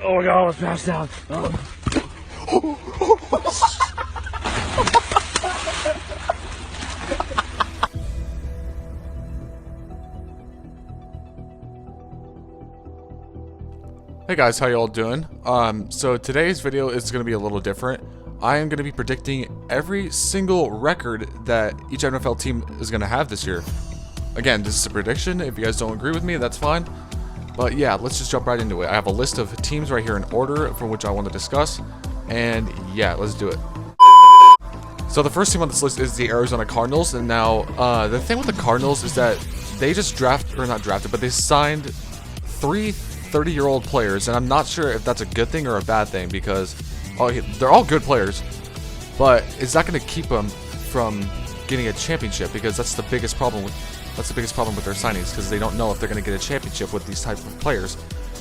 Oh my god, I almost passed down. Hey guys, how y'all doing? So today's video is going to be a little different. I am going to be predicting every single record that each NFL team is going to have this year. Again, this is a prediction. If you guys don't agree with me, that's fine. But yeah, let's just jump right into it. I have a list of teams right here in order from which I want to discuss. And yeah, let's do it. So the first team on this list is the Arizona Cardinals. And now, the thing with the Cardinals is that they just they signed 3 30-year-old players, and I'm not sure if that's a good thing or a bad thing because they're all good players, but it's not going to keep them from getting a championship because that's the biggest problem with their signings because they don't know if they're going to get a championship with these type of players.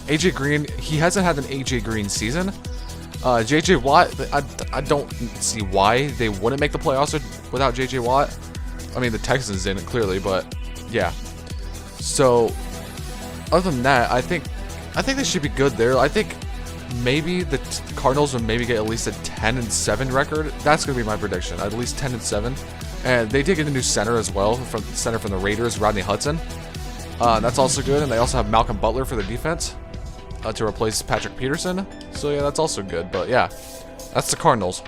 AJ Green, he hasn't had an AJ Green season. JJ Watt, I don't see why they wouldn't make the playoffs without JJ Watt. I mean, the Texans didn't clearly, but yeah. So other than that, I think they should be good there. I think maybe the Cardinals will maybe get at least a 10-7 record. That's going to be my prediction. At least 10-7. And they did get a new center as well, from the Raiders, Rodney Hudson. That's also good. And they also have Malcolm Butler for the defense to replace Patrick Peterson. So yeah, that's also good. But yeah, that's the Cardinals.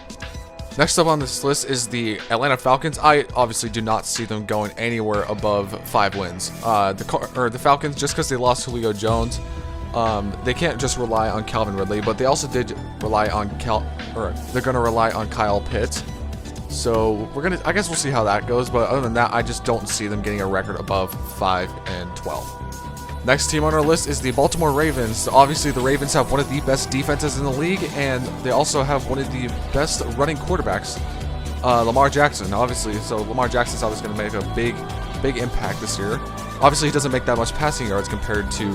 Next up on this list is the Atlanta Falcons. I obviously do not see them going anywhere above 5 wins. The Falcons, just because they lost Julio Jones, they can't just rely on Calvin Ridley, but they also did rely on they're gonna rely on Kyle Pitts. So I guess we'll see how that goes. But other than that, I just don't see them getting a record above 5-12. Next team on our list is the Baltimore Ravens. Obviously, the Ravens have one of the best defenses in the league, and they also have one of the best running quarterbacks, Lamar Jackson. Obviously, so Lamar Jackson's always going to make a big impact this year. Obviously, he doesn't make that much passing yards compared to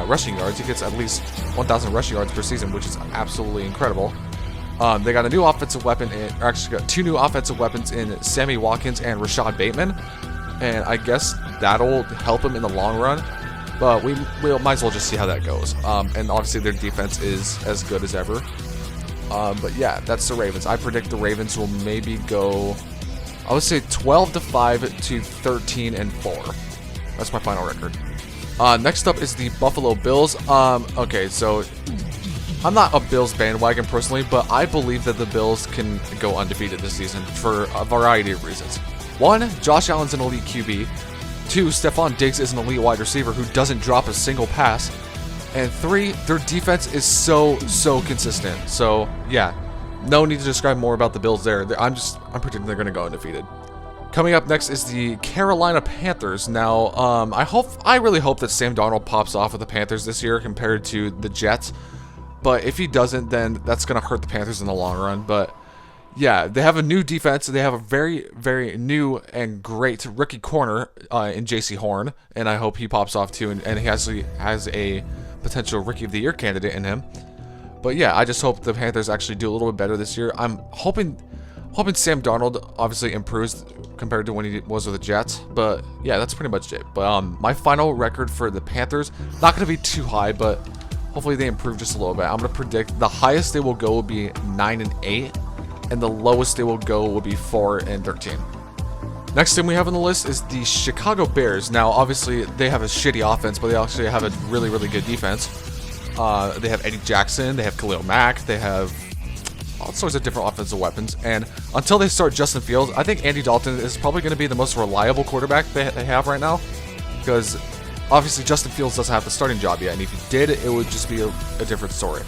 rushing yards. He gets at least 1,000 rushing yards per season, which is absolutely incredible. They got a new offensive weapon, actually got 2 new offensive weapons in Sammy Watkins and Rashad Bateman, and I guess that'll help him in the long run. But we might as well just see how that goes. And obviously their defense is as good as ever. But yeah, that's the Ravens. I predict the Ravens will maybe go, I would say 12-5 to 13-4. That's my final record. Next up is the Buffalo Bills. Okay, so I'm not a Bills bandwagon personally, but I believe that the Bills can go undefeated this season for a variety of reasons. 1, Josh Allen's an elite QB. 2, Stephon Diggs is an elite wide receiver who doesn't drop a single pass. And 3, their defense is so consistent. So yeah, no need to describe more about the Bills there. I'm predicting they're going to go undefeated. Coming up next is the Carolina Panthers. Now, I really hope that Sam Darnold pops off with the Panthers this year compared to the Jets. But if he doesn't, then that's going to hurt the Panthers in the long run. But yeah, they have a new defense. They have a very new and great rookie corner in J.C. Horn, and I hope he pops off too. And he actually has a potential Rookie of the Year candidate in him. But yeah, I just hope the Panthers actually do a little bit better this year. I'm hoping Sam Darnold obviously improves compared to when he was with the Jets. But yeah, that's pretty much it. But my final record for the Panthers, not going to be too high, but hopefully they improve just a little bit. I'm going to predict the highest they will go will be 9-8. And the lowest they will go will be 4-13. Next thing we have on the list is the Chicago Bears. Now, obviously, they have a shitty offense, but they actually have a really good defense. They have Eddie Jackson, they have Khalil Mack, they have all sorts of different offensive weapons. And until they start Justin Fields, I think Andy Dalton is probably going to be the most reliable quarterback they have right now. Because obviously, Justin Fields doesn't have the starting job yet, and if he did, it would just be a different story.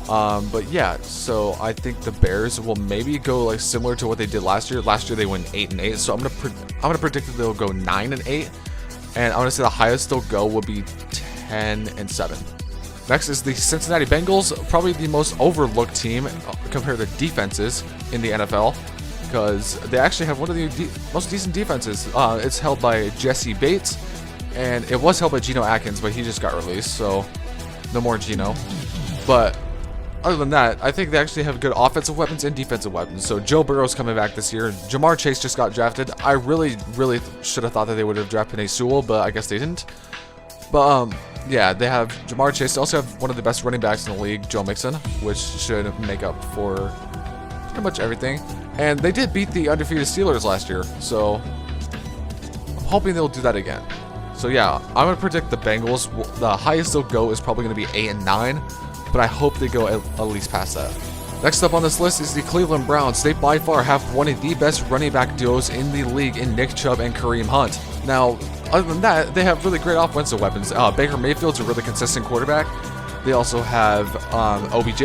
But yeah, so I think the Bears will maybe go like similar to what they did last year. Last year they went 8-8, so I'm gonna predict that they'll go 9-8, and I'm gonna say the highest they'll go will be 10-7. Next is the Cincinnati Bengals, probably the most overlooked team compared to defenses in the NFL, because they actually have one of the most decent defenses. It's held by Jesse Bates, and it was held by Geno Atkins, but he just got released, so no more Geno. But other than that, I think they actually have good offensive weapons and defensive weapons. So Joe Burrow's coming back this year. Jamar Chase just got drafted. I really should have thought that they would have drafted Penei Sewell, but I guess they didn't. But yeah, they have Jamar Chase. They also have one of the best running backs in the league, Joe Mixon, which should make up for pretty much everything. And they did beat the undefeated Steelers last year, so I'm hoping they'll do that again. So yeah, I'm gonna predict the Bengals. The highest they'll go is probably gonna be 8-9, but I hope they go at least past that. Next up on this list is the Cleveland Browns. They by far have one of the best running back duos in the league in Nick Chubb and Kareem Hunt. Now, other than that, they have really great offensive weapons. Baker Mayfield's a really consistent quarterback. They also have OBJ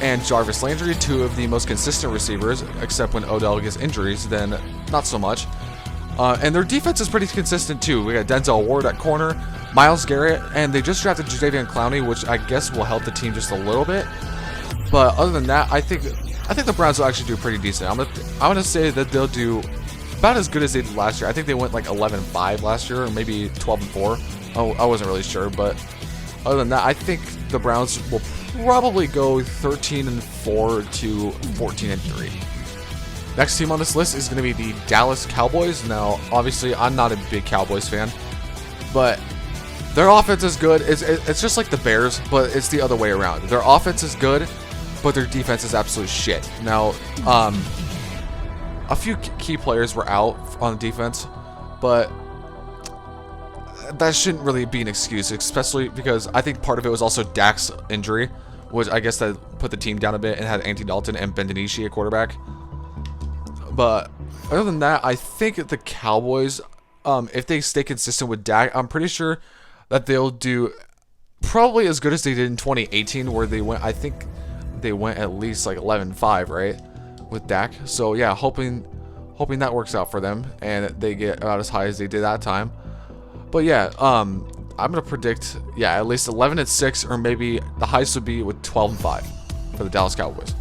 and Jarvis Landry, two of the most consistent receivers, except when Odell gets injuries, then not so much. And their defense is pretty consistent too. We got Denzel Ward at corner, Myles Garrett, and they just drafted Jadeveon Clowney, which I guess will help the team just a little bit. But other than that, I think the Browns will actually do pretty decent. I'm gonna say that they'll do about as good as they did last year. I think they went like 11-5 last year, or maybe 12-4. Oh, I wasn't really sure, but other than that, I think the Browns will probably go 13-4 to 14-3. Next team on this list is going to be the Dallas Cowboys. Now, obviously, I'm not a big Cowboys fan, but their offense is good. It's just like the Bears, but it's the other way around. Their offense is good, but their defense is absolute shit. Now, a few key players were out on defense, but that shouldn't really be an excuse, especially because I think part of it was also Dak's injury, which I guess that put the team down a bit and had Andy Dalton and Ben DiNucci at quarterback. But other than that, I think the Cowboys, if they stay consistent with Dak, I'm pretty sure that they'll do probably as good as they did in 2018, where they went, I think they went at least like 11-5, right, with Dak. So yeah, hoping that works out for them and they get about as high as they did that time. But yeah, I'm gonna predict, yeah, at least 11-6, or maybe the highest would be with 12-5 for the Dallas Cowboys.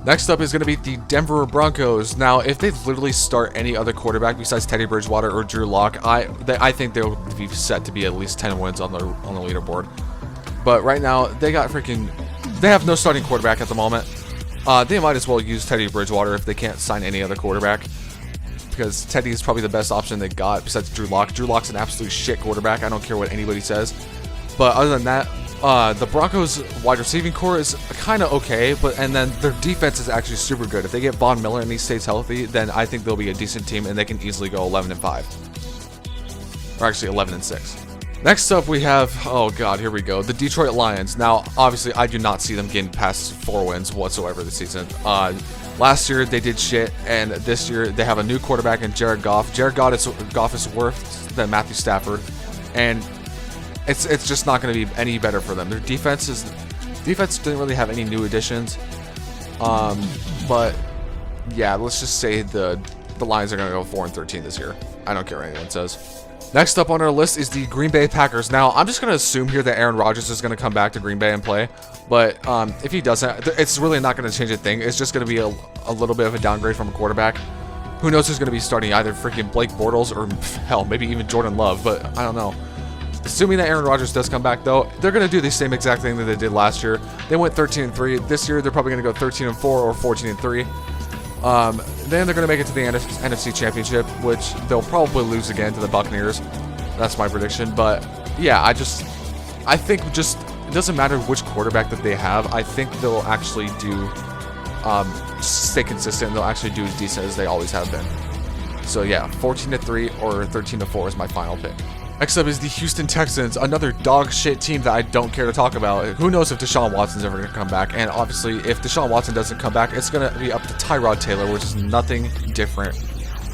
Next up is going to be the Denver Broncos. Now, if they literally start any other quarterback besides Teddy Bridgewater or Drew Lock, I think they'll be set to be at least 10 wins on the leaderboard. But right now, they have no starting quarterback at the moment. They might as well use Teddy Bridgewater if they can't sign any other quarterback, because Teddy is probably the best option they got besides Drew Lock. Drew Lock's an absolute shit quarterback. I don't care what anybody says. But other than that, the Broncos' wide receiving core is kind of okay, and then their defense is actually super good. If they get Von Miller and he stays healthy, then I think they'll be a decent team and they can easily go 11-5, or actually 11-6. Next up, we have, oh god, here we go, the Detroit Lions. Now, obviously, I do not see them getting past 4 wins whatsoever this season. Last year they did shit, and this year they have a new quarterback in Jared Goff. Jared Goff is worse than Matthew Stafford, and it's just not going to be any better for them. Their defense didn't really have any new additions. But yeah, let's just say the Lions are going to go 4-13 this year. I don't care what anyone says. Next up on our list is the Green Bay Packers. Now, I'm just going to assume here that Aaron Rodgers is going to come back to Green Bay and play. But if he doesn't, it's really not going to change a thing. It's just going to be a little bit of a downgrade from a quarterback. Who knows who's going to be starting, either freaking Blake Bortles or hell, maybe even Jordan Love. But I don't know. Assuming that Aaron Rodgers does come back, though, they're going to do the same exact thing that they did last year. They went 13-3. This year, they're probably going to go 13-4 or 14-3. Then they're going to make it to the NFC Championship, which they'll probably lose again to the Buccaneers. That's my prediction. But yeah, I think it doesn't matter which quarterback that they have. I think they'll actually do stay consistent. And they'll actually do as decent as they always have been. So yeah, 14-3 or 13-4 is my final pick. Next up is the Houston Texans, another dog shit team that I don't care to talk about. Who knows if Deshaun Watson's ever going to come back? And obviously, if Deshaun Watson doesn't come back, it's going to be up to Tyrod Taylor, which is nothing different.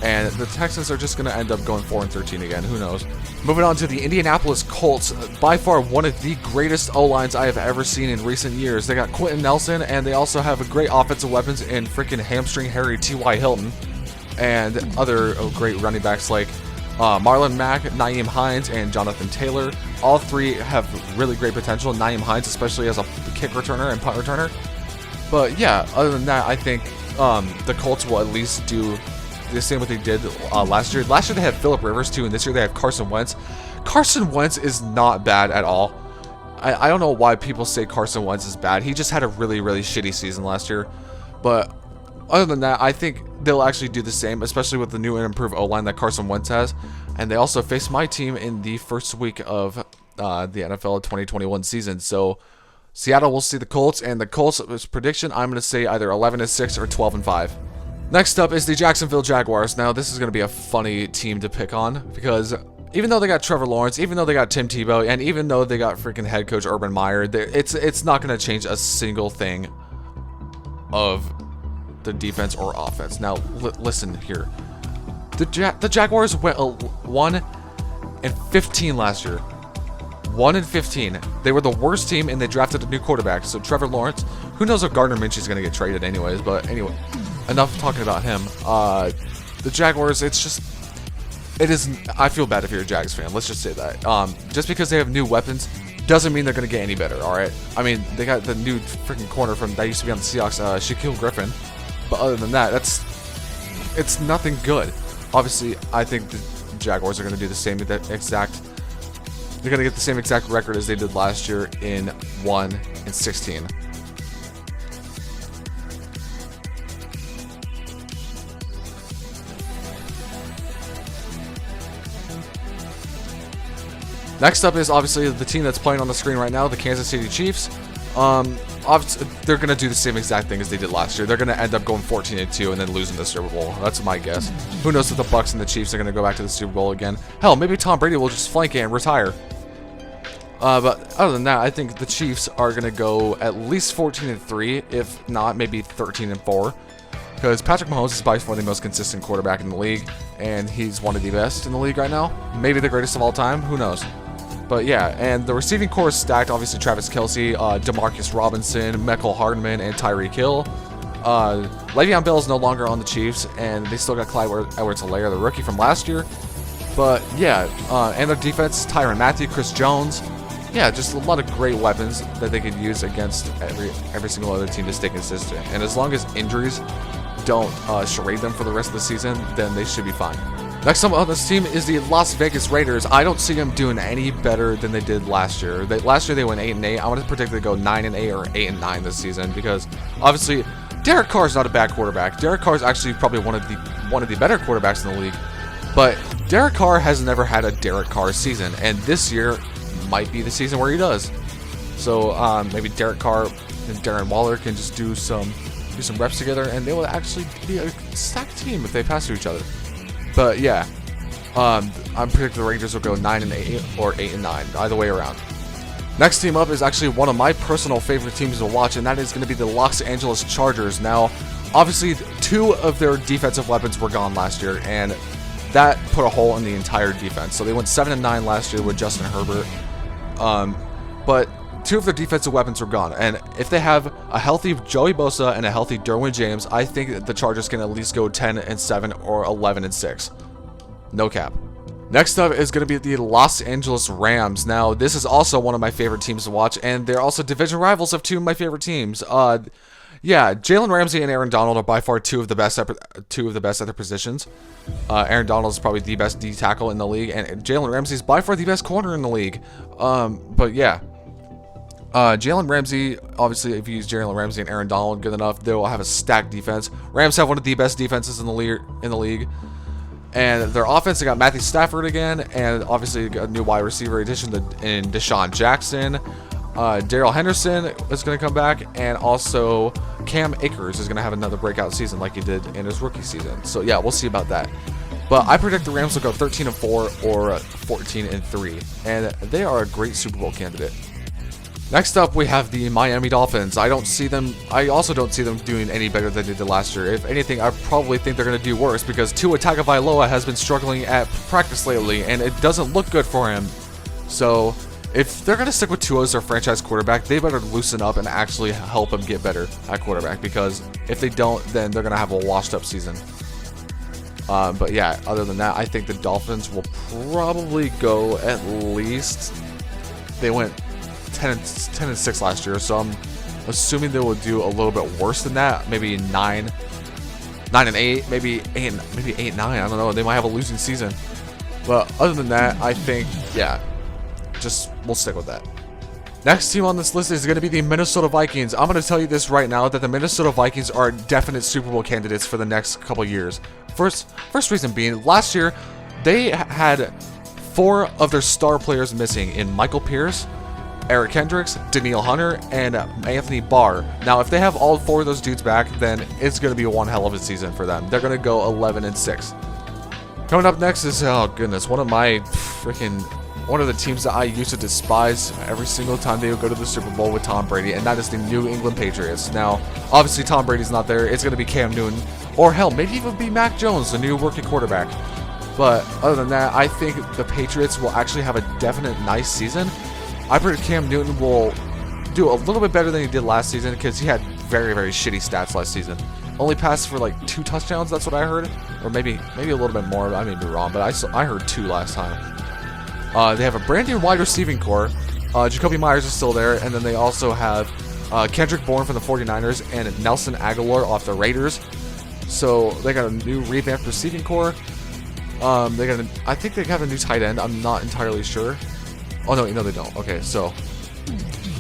And the Texans are just going to end up going 4-13 again. Who knows? Moving on to the Indianapolis Colts, by far one of the greatest O-lines I have ever seen in recent years. They got Quentin Nelson, and they also have a great offensive weapons in freaking hamstring Harry T.Y. Hilton, and other great running backs like Marlon Mack, Nyheim Hines, and Jonathan Taylor. All three have really great potential. Nyheim Hines, especially as a kick returner and punt returner. But yeah, other than that, I think the Colts will at least do the same what they did last year. Last year they had Phillip Rivers too, and this year they have Carson Wentz. Carson Wentz is not bad at all. I don't know why people say Carson Wentz is bad. He just had a really, really shitty season last year. But other than that, I think they'll actually do the same, especially with the new and improved O-line that Carson Wentz has. And they also face my team in the first week of the NFL 2021 season. So Seattle will see the Colts, and the Colts' prediction, I'm going to say either 11-6 or 12-5. Next up is the Jacksonville Jaguars. Now, this is going to be a funny team to pick on because even though they got Trevor Lawrence, even though they got Tim Tebow, and even though they got freaking head coach Urban Meyer, it's not going to change a single thing of the defense or offense. Now, listen here. The Jaguars went 1-15 last year. 1-15. They were the worst team, and they drafted a new quarterback. So Trevor Lawrence, who knows if Gardner Minshew is going to get traded anyways. But anyway, enough talking about him. The Jaguars, it is. I feel bad if you're a Jags fan. Let's just say that. Just because they have new weapons doesn't mean they're going to get any better. All right. I mean, they got the new freaking corner that used to be on the Seahawks, Shaquille Griffin. But other than that, it's nothing good. Obviously, I think the Jaguars are going to do the same exact. They're going to get the same exact record as they did last year in 1-16. Next up is obviously the team that's playing on the screen right now, the Kansas City Chiefs. Obviously, they're going to do the same exact thing as they did last year. They're going to end up going 14-2 and then losing the Super Bowl. That's my guess. Who knows if the Bucs and the Chiefs are going to go back to the Super Bowl again. Hell, maybe Tom Brady will just flank it and retire. But other than that, I think the Chiefs are going to go at least 14-3, if not maybe 13-4. Because Patrick Mahomes is by far the most consistent quarterback in the league, and he's one of the best in the league right now. Maybe the greatest of all time. Who knows? But yeah, and the receiving core is stacked. Obviously, Travis Kelce, Demarcus Robinson, Mecole Hardman, and Tyreek Hill. Le'Veon Bell is no longer on the Chiefs, and they still got Clyde Edwards-Helaire, the rookie from last year. But yeah, and their defense, Tyrann Mathieu, Chris Jones. Yeah, just a lot of great weapons that they could use against every single other team to stay consistent. And as long as injuries don't charade them for the rest of the season, then they should be fine. Next up on this team is the Las Vegas Raiders. I don't see them doing any better than they did last year. Last year they went 8-8. I want to predict they go 9-8 or 8-9 this season because obviously Derek Carr is not a bad quarterback. Derek Carr is actually probably one of the better quarterbacks in the league. But Derek Carr has never had a Derek Carr season, and this year might be the season where he does. So maybe Derek Carr and Darren Waller can just do some reps together, and they will actually be a stacked team if they pass to each other. But yeah, I'm predicting the Rangers will go 9-8 or 8-9, either way around. Next team up is actually one of my personal favorite teams to watch, and that is going to be the Los Angeles Chargers. Now, obviously, 2 of their defensive weapons were gone last year, and that put a hole in the entire defense. So they went 7-9 last year with Justin Herbert, but 2 of their defensive weapons were gone. And if they have a healthy Joey Bosa and a healthy Derwin James, I think that the Chargers can at least go 10-7 or 11-6. No cap. Next up is going to be the Los Angeles Rams. Now, this is also one of my favorite teams to watch, and they're also division rivals of 2 of my favorite teams. Yeah, Jalen Ramsey and Aaron Donald are by far 2 of the best at their positions. Aaron Donald is probably the best D tackle in the league, and Jalen Ramsey is by far the best corner in the league. But yeah. Jalen Ramsey, obviously, if you use Jalen Ramsey and Aaron Donald good enough, they will have a stacked defense. Rams have one of the best defenses in the league. And their offense, they got Matthew Stafford again, and obviously a new wide receiver addition in Deshaun Jackson. Darrell Henderson is going to come back, and also Cam Akers is going to have another breakout season like he did in his rookie season. So yeah, we'll see about that. But I predict the Rams will go 13-4 or 14-3, and they are a great Super Bowl candidate. Next up, we have the Miami Dolphins. I also don't see them doing any better than they did last year. If anything, I probably think they're going to do worse because Tua Tagovailoa has been struggling at practice lately, and it doesn't look good for him. So, if they're going to stick with Tua as their franchise quarterback, they better loosen up and actually help him get better at quarterback, because if they don't, then they're going to have a washed-up season. But yeah, other than that, I think the Dolphins will probably go at least... They went 10-6 last year, so I'm assuming they will do a little bit worse than that. Maybe 9-8, maybe 8-9. I don't know. They might have a losing season. But other than that, I think, yeah, we'll stick with that. Next team on this list is going to be the Minnesota Vikings. I'm going to tell you this right now, that the Minnesota Vikings are definite Super Bowl candidates for the next couple years. First reason being, last year they had 4 of their star players missing in Michael Pierce, Eric Kendricks, Daniil Hunter, and Anthony Barr. Now, if they have all 4 of those dudes back, then it's going to be one hell of a season for them. They're going to go 11-6. Coming up next is, oh goodness, one of the teams that I used to despise every single time they would go to the Super Bowl with Tom Brady, and that is the New England Patriots. Now, obviously Tom Brady's not there. It's going to be Cam Newton, or hell, maybe even be Mac Jones, the new rookie quarterback. But other than that, I think the Patriots will actually have a definite nice season. I predict Cam Newton will do a little bit better than he did last season because he had very, very shitty stats last season. Only passed for like 2 touchdowns, that's what I heard. Or maybe a little bit more, I may be wrong, but I heard 2 last time. They have a brand new wide receiving core. Jacoby Myers is still there, and then they also have Kendrick Bourne from the 49ers and Nelson Aguilar off the Raiders. So they got a new revamped receiving core. I think they have a new tight end. I'm not entirely sure. Oh no, they don't. Okay, so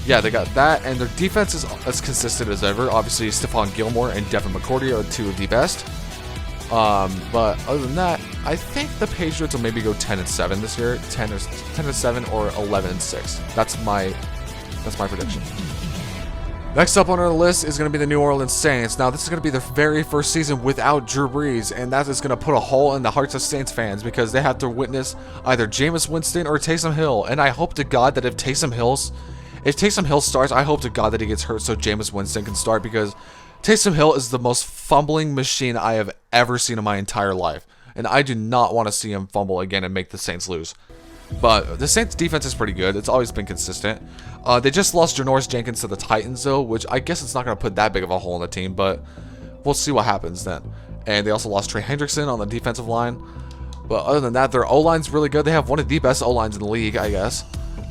yeah, they got that, and their defense is as consistent as ever. Obviously, Stephon Gilmore and Devin McCourty are 2 of the best. But other than that, I think the Patriots will maybe go 10-7 this year, 10-7 or 11-6. That's my prediction. Next up on our list is going to be the New Orleans Saints. Now, this is going to be their very first season without Drew Brees, and that is going to put a hole in the hearts of Saints fans because they have to witness either Jameis Winston or Taysom Hill. And I hope to God that if Taysom Hill starts, I hope to God that he gets hurt so Jameis Winston can start, because Taysom Hill is the most fumbling machine I have ever seen in my entire life, and I do not want to see him fumble again and make the Saints lose. But the Saints defense is pretty good. It's always been consistent. They just lost Janoris Jenkins to the Titans though, which I guess it's not going to put that big of a hole in the team, but we'll see what happens then. And they also lost Trey Hendrickson on the defensive line. But other than that, their O-line's really good. They have one of the best O-lines in the league, I guess.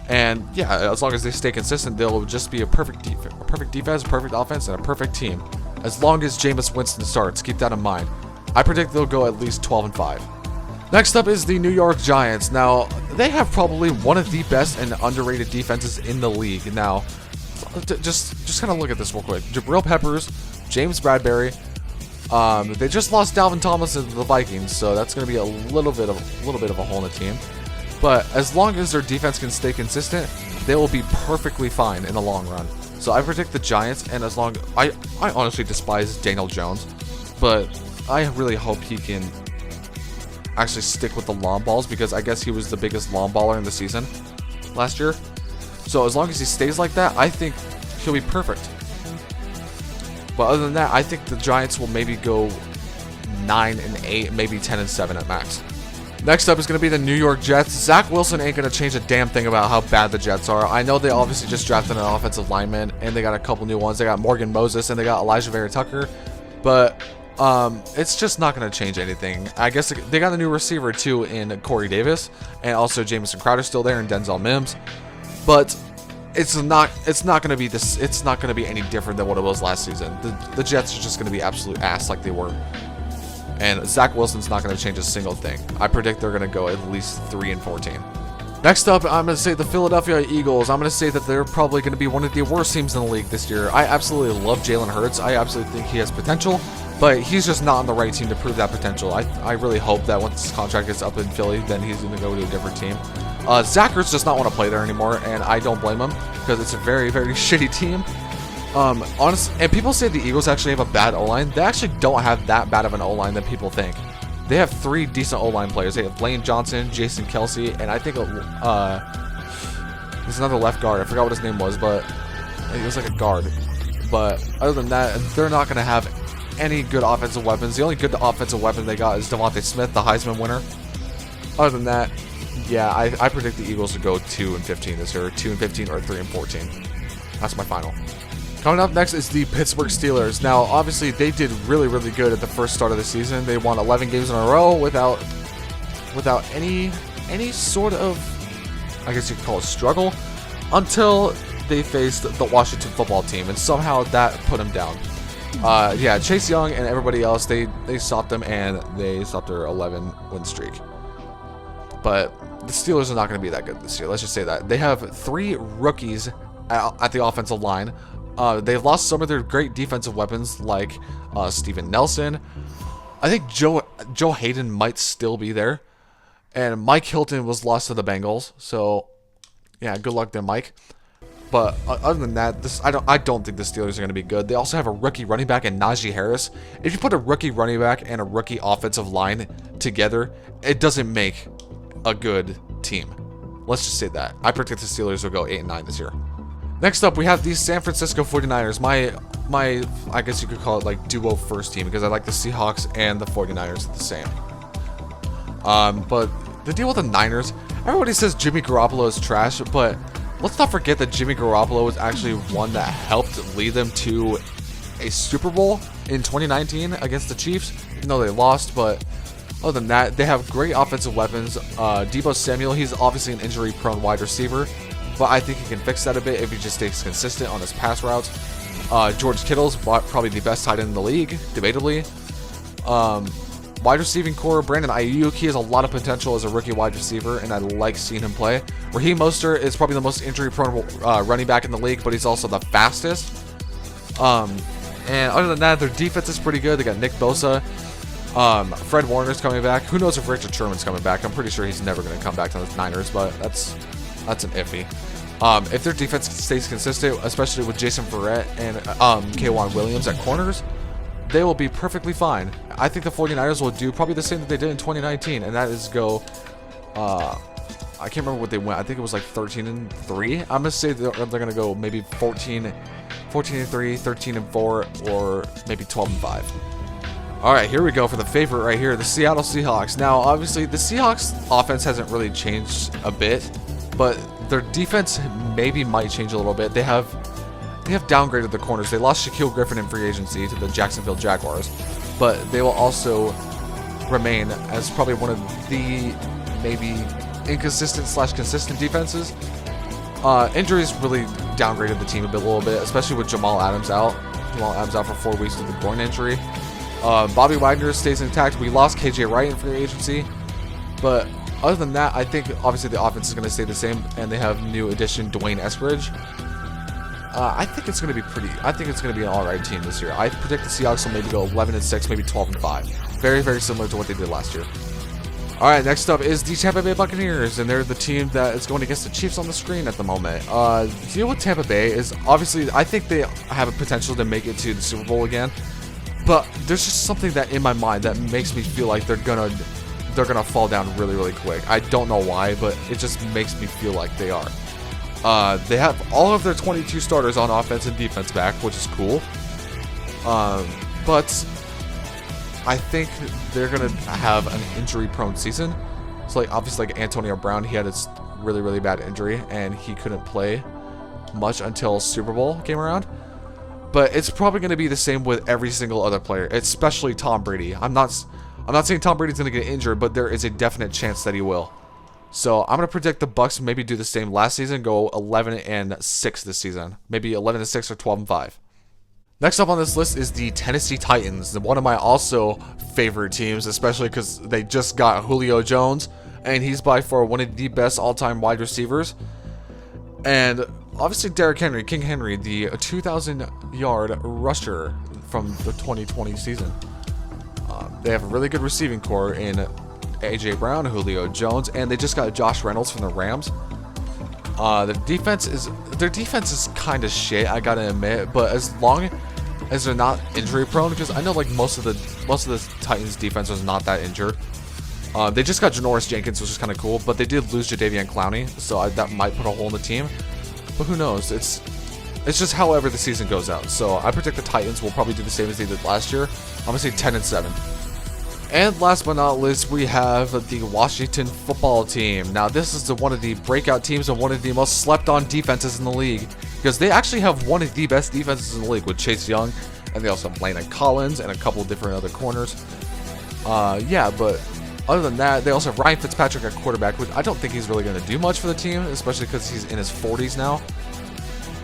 And yeah, as long as they stay consistent, they'll just be a perfect defense, perfect offense, and a perfect team. As long as Jameis Winston starts, keep that in mind. I predict they'll go at least 12-5. Next up is the New York Giants. Now, they have probably one of the best and underrated defenses in the league. Now, just kind of look at this real quick. Jabril Peppers, James Bradbury. They just lost Dalvin Thomas to the Vikings, so that's going to be a little bit of a hole in the team. But as long as their defense can stay consistent, they will be perfectly fine in the long run. So I predict the Giants, and as long I honestly despise Daniel Jones, but I really hope he can actually stick with the long balls, because I guess he was the biggest long baller in the season last year. So as long as he stays like that, I think he'll be perfect. But other than that, I think the Giants will maybe go 9-8, maybe 10-7 at max. Next up is going to be the New York Jets. Zach Wilson ain't going to change a damn thing about how bad the Jets are. I know they obviously just drafted an offensive lineman, and they got a couple new ones. They got Morgan Moses, and they got Elijah Vera Tucker. But it's just not going to change anything. I guess they got a new receiver too in Corey Davis, and also Jamison Crowder still there, and Denzel Mims. But it's not going to be this. It's not going to be any different than what it was last season. The Jets are just going to be absolute ass like they were. And Zach Wilson's not going to change a single thing. I predict they're going to go at least 3-14. Next up, I'm going to say the Philadelphia Eagles. I'm going to say that they're probably going to be one of the worst teams in the league this year. I absolutely love Jalen Hurts. I absolutely think he has potential, but he's just not on the right team to prove that potential. I really hope that once his contract gets up in Philly, then he's going to go to a different team. Zach Ertz does not want to play there anymore, and I don't blame him, because it's a very, very shitty team. Honestly, and people say the Eagles actually have a bad O-line. They actually don't have that bad of an O-line that people think. They have 3 decent O-line players. They have Lane Johnson, Jason Kelsey, and I think there's another left guard. I forgot what his name was, but he was like a guard. But other than that, they're not going to have any good offensive weapons. The only good offensive weapon they got is Devontae Smith, the Heisman winner. Other than that, yeah, I predict the Eagles to go 2-15 this year, 2-15 or 3-14. That's my final. Coming up next is the Pittsburgh Steelers. Now, obviously, they did really, really good at the first start of the season. They won 11 games in a row without any sort of, I guess you could call it, struggle, until they faced the Washington football team, and somehow that put them down. Yeah, Chase Young and everybody else, they stopped them, and they stopped their 11-win streak. But the Steelers are not going to be that good this year. Let's just say that. They have 3 rookies at the offensive line. They've lost some of their great defensive weapons, like Steven Nelson. I think Joe Hayden might still be there. And Mike Hilton was lost to the Bengals. So, yeah, good luck there, Mike. But other than that, I don't think the Steelers are going to be good. They also have a rookie running back in Najee Harris. If you put a rookie running back and a rookie offensive line together, it doesn't make a good team. Let's just say that. I predict the Steelers will go 8-9 this year. Next up, we have the San Francisco 49ers. My I guess you could call it like duo first team, because I like the Seahawks and the 49ers the same. But the deal with the Niners, everybody says Jimmy Garoppolo is trash, but let's not forget that Jimmy Garoppolo was actually one that helped lead them to a Super Bowl in 2019 against the Chiefs. Even though they lost, but other than that, they have great offensive weapons. Deebo Samuel, he's obviously an injury-prone wide receiver, but I think he can fix that a bit if he just stays consistent on his pass routes. George Kittle's probably the best tight end in the league, debatably. Wide receiving core, Brandon Ayuk, he has a lot of potential as a rookie wide receiver, and I like seeing him play. Raheem Mostert is probably the most injury-prone running back in the league, but he's also the fastest. And other than that, their defense is pretty good. They got Nick Bosa. Fred Warner's coming back. Who knows if Richard Sherman's coming back? I'm pretty sure he's never going to come back to the Niners, but that's an iffy. If their defense stays consistent, especially with Jason Verrett and K'Wan Williams at corners, they will be perfectly fine. I think the 49ers will do probably the same that they did in 2019, and that is go, I can't remember what they went. I think it was like 13-3. I'm going to say they're going to go maybe 14-3, 13-4, or maybe 12-5. All right, here we go for the favorite right here, the Seattle Seahawks. Now, obviously, the Seahawks offense hasn't really changed a bit, but their defense might change a little bit. They have downgraded the corners. They lost Shaquille Griffin in free agency to the Jacksonville Jaguars, but they will also remain as probably one of the maybe inconsistent/consistent defenses. Injuries really downgraded the team a little bit, especially with Jamal Adams out. Jamal Adams out for 4 weeks with a groin injury. Bobby Wagner stays intact. We lost KJ Wright in free agency, but other than that, I think obviously the offense is going to stay the same, and they have new addition Dwayne Eskridge. I think it's going to be I think it's going to be an all-right team this year. I predict the Seahawks will maybe go 11-6, maybe 12-5. Very, very similar to what they did last year. All right, next up is the Tampa Bay Buccaneers, and they're the team that is going against the Chiefs on the screen at the moment. The deal with Tampa Bay is obviously I think they have a potential to make it to the Super Bowl again, but there's just something that in my mind that makes me feel like they're gonna fall down really, really quick. I don't know why, but it just makes me feel like they are. They have all of their 22 starters on offense and defense back, which is cool. But I think they're going to have an injury-prone season. So, like, obviously, like Antonio Brown, he had a really, really bad injury, and he couldn't play much until Super Bowl came around. But it's probably going to be the same with every single other player, especially Tom Brady. I'm not saying Tom Brady's going to get injured, but there is a definite chance that he will. So I'm going to predict the Bucs maybe do the same last season, go 11-6 this season. Maybe 11-6 or 12-5. Next up on this list is the Tennessee Titans, one of my also favorite teams, especially because they just got Julio Jones, and he's by far one of the best all-time wide receivers. And obviously Derrick Henry, King Henry, the 2,000-yard rusher from the 2020 season. They have a really good receiving core in AJ Brown, Julio Jones, and they just got Josh Reynolds from the Rams. Their defense is kind of shit, I gotta admit, but as long as they're not injury prone, because I know like most of the Titans defense was not that injured. They just got Janoris Jenkins, which is kind of cool, but they did lose Jadeveon Clowney, so that might put a hole in the team. But who knows? It's just however the season goes out. So I predict the Titans will probably do the same as they did last year. I'm gonna say 10-7. And last but not least, we have the Washington Football Team. Now, this is one of the breakout teams and one of the most slept-on defenses in the league, because they actually have one of the best defenses in the league with Chase Young, and they also have Landon Collins and a couple of different other corners. Yeah, but other than that, they also have Ryan Fitzpatrick at quarterback, which I don't think he's really going to do much for the team, especially because he's in his 40s now.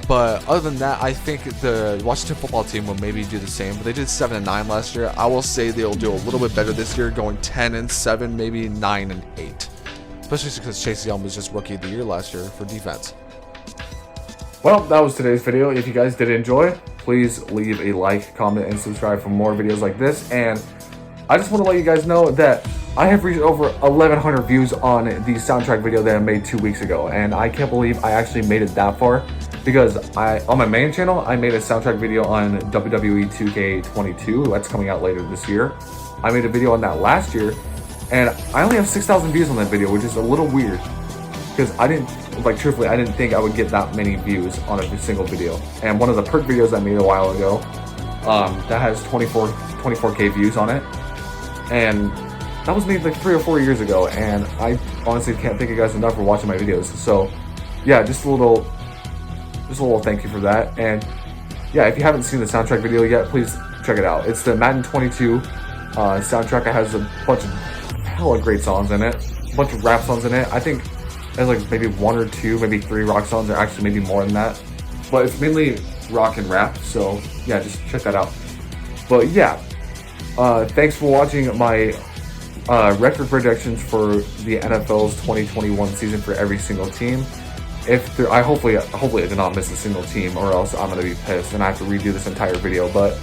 But other than that, I think the Washington Football Team will maybe do the same. But they did 7-9 last year. I will say they'll do a little bit better this year, going 10-7, maybe 9-8. Especially because Chase Young was just Rookie of the Year last year for defense. Well, that was today's video. If you guys did enjoy, please leave a like, comment, and subscribe for more videos like this. And I just want to let you guys know that I have reached over 1,100 views on the soundtrack video that I made 2 weeks ago, and I can't believe I actually made it that far, because on my main channel, I made a soundtrack video on WWE 2K22, that's coming out later this year. I made a video on that last year, and I only have 6,000 views on that video, which is a little weird, because truthfully, I didn't think I would get that many views on a single video. And one of the perk videos I made a while ago, that has 24K views on it, and that was made like 3 or 4 years ago, and I honestly can't thank you guys enough for watching my videos. So yeah, just a little thank you for that. And yeah, if you haven't seen the soundtrack video yet, please check it out. It's the Madden 22 soundtrack. It has a bunch of hella great songs in it, a bunch of rap songs in it. I think there's like maybe 1 or 2, maybe 3 rock songs, or actually maybe more than that. But it's mainly rock and rap, so yeah, just check that out. But yeah, thanks for watching my record projections for the NFL's 2021 season for every single team. Hopefully I did not miss a single team, or else I'm gonna be pissed and I have to redo this entire video. But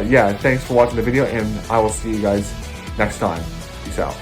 yeah, thanks for watching the video, and I will see you guys next time. Peace out.